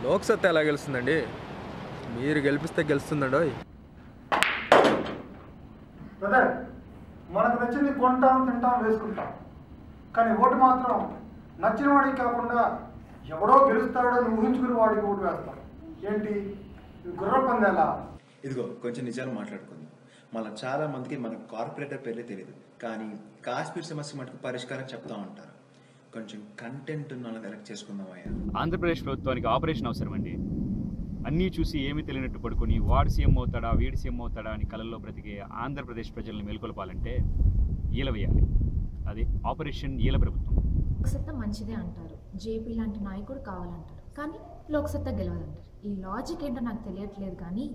లోక్సత్తా ఎలా గెలుస్తుందండి? మీరు గెలిపిస్తే గెలుస్తుందండి. బ్రదర్, మనకు నచ్చింది కొంటాం, తింటాం, వేసుకుంటాం. కానీ ఓటు మాత్రం నచ్చిన వాడికి కాకుండా ఎవడో గెలుస్తాడని ఊహించుకుని వాడికి ఓటు వేస్తాం. ఏంటి గుర్ర పందేలా? ఇదిగో కొంచెం నిజాలు మాట్లాడుకుందాం. మళ్ళీ చాలా మందికి మన కార్పొరేటర్ పేర్లే తెలియదు, కానీ కాశ్మీర్ సమస్య మటుకు పరిష్కారం చెప్తా ఉంటారు. కొంచెం కంటెంట్ ఉన్న వాళ్ళని ఎలక్ట్ చేసుకుందామయ్యా. ఆంధ్రప్రదేశ్ ప్రభుత్వానికి ఆపరేషన్ అవసరం అండి. అన్నీ చూసి ఏమీ తెలియనట్టు పడుకొని వాడు సీఎం అవుతాడా వీడి సీఎం అవుతాడా అని కలల్లో బ్రతికే ఆంధ్రప్రదేశ్ ప్రజల్ని మేల్కొల్పాలంటే ఈల వేయాలి. అది ఆపరేషన్ ఈల ప్రభుత్వం. లోక్సత్తా మంచిదే అంటారు, జేపీ లాంటి నాయకుడు కావాలంటారు, కానీ లోక్సత్తా గెలవదంటారు. ఈ లాజిక్ ఏంటో నాకు తెలియట్లేదు, కానీ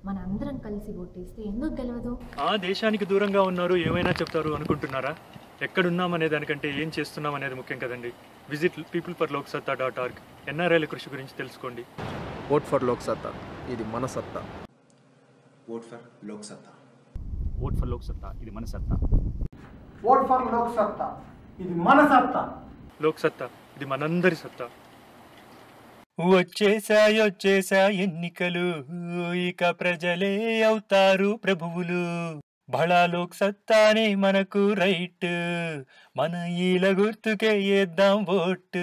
మన అందరం కలిసి ఓటేస్తే ఎందుకు గెలవదు? ఆ దేశానికి దూరంగా ఉన్నారు, ఏమైనా చెప్తారు అనుకుంటున్నారా? ఎక్కడున్నాం అనే దానికంటే ఏం చేస్తున్నాం అనేది ముఖ్యం కదండి. Visit peopleforloksata.org. ఎన్ఆర్ఐల కృషి గురించి తెలుసుకోండి. ఓట్ ఫర్ లోక్సత్తా, ఇది మన సత్తా. Vote for Loksatta. Vote for Loksatta, ఇది మన సత్తా. ఓట్ ఫర్ లోక్సత్తా, ఇది మన సత్తా. లోక్సత్తా, ఇది మనందరి సత్తా. వచ్చేసా ఎన్నికలు, ఇక ప్రజలే అవుతారు ప్రభువులు. బడా లోక్సత్తానే మనకు రైట్, మన ఈల గుర్తుకే వేద్దాం ఓట్.